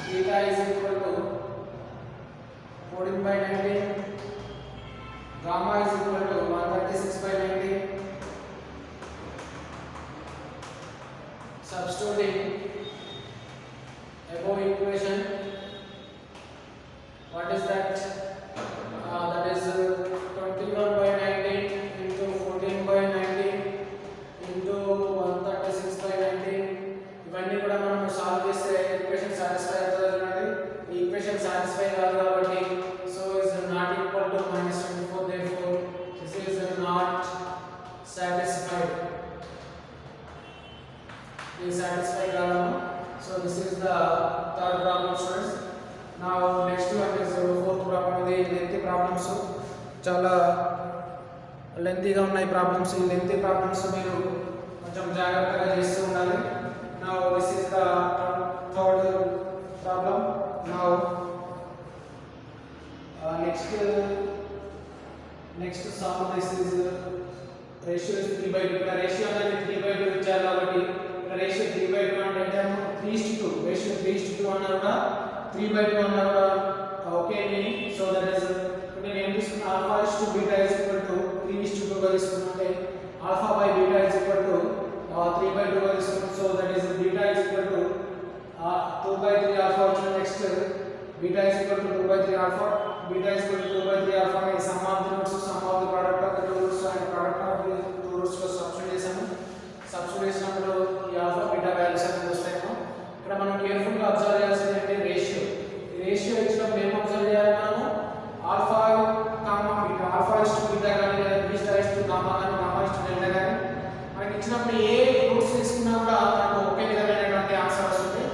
beta is equal to 14 by 90, gamma is equal to 136 by 90. Substituting above equation, what is that? That is 21 by 90 into 14 by 90 into 136 by 90. ఇవన్నీ కూడా మనం solve చేస్తే equation satisfy అవుతుంది. ఈ equation satisfy కాదు కాబట్టి so is not equal to -24. therefore this is not satisfied. Is satisfied కాదు. so this is the third problem students. Now next one is fourth problem. ఇది లెంతీ ప్రాబ్లమ్స్, చాలా లెంతీగా ఉన్నాయి problems. ఈ lengthy problems మీరు కొంచెం జాగ్రత్తగా చేస్తూ ఉండాలి. Now this is the third problem. Now next sum this is ratio is 3/2. ఇక్కడ రేషియో అనేది 3/2 ఇచ్చారు కాబట్టి ఇక్కడ రేషియో 3/2 అంటే 3:2. రేషియో 3:2 అన్నా కూడా 3/2 అన్నా కూడా okay meaning. So that is నేను ఏం తీసుకున్నా alpha is to beta is equal to 3:2 గా తీసుకున్నాంటే alpha by beta is equal to 3/2 గా తీసుకున్నాం. So that is beta is equal to 2/3 alpha వచ్చిన next beta is equal to 2/3 alpha. Beta is equal to 2/3 alpha ని sum of the roots, sum of the product of the two roots and product of the two roots లో substitute చేసాము. Substitute చేసినప్పుడు ఈ alpha beta values అనేది వస్తాయేమో. ఇక్కడ మనం careful గా అబ్జర్వ్ చేయాల్సింది ఏంటి? రేషియో. ఈ రేషియో ఇచ్చినప్పుడు ఏం అబ్జర్వ్ చేయాలి మనము? Alpha comma beta, alpha is to beta కానీ లేదా బీటా ఇస్ టు గామా కానీ గామా ఇస్ టు డెల్టా కానీ మనకి ఇచ్చినప్పుడు ఏ రూట్స్ తీసుకున్నా కూడా మనకు ఒకే విధమైనటువంటి ఆన్సర్ వస్తుంది.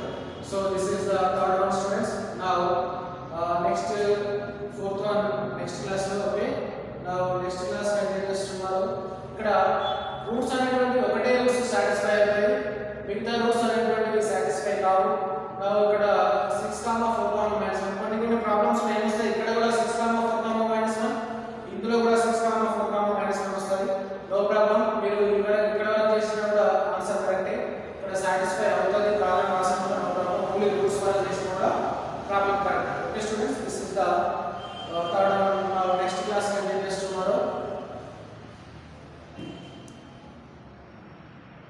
So this is the third one students. Now next fourth one next class లో. Okay, now next class continue చేస్తున్నారు. ఇక్కడ రూట్స్ అనేటువంటి ఒకటే రూట్స్ సాటిస్ఫై అవుతాయి, మిగతా రూట్స్ అనేటువంటివి సాటిస్ఫై కావు. నౌ ఇక్కడ 6, 4, -1 కొన్ని ప్రాబ్లమ్స్ ఏం వస్తాయి? ఇక్కడ కూడా 6, 4, -1, ఇందులో కూడా 6, 4, -1 వస్తుంది. No problem. మీరు ఇక్కడ చేసిన కూడా ఆన్సర్ కరెక్టే. ఇక్కడ సాటిస్ఫై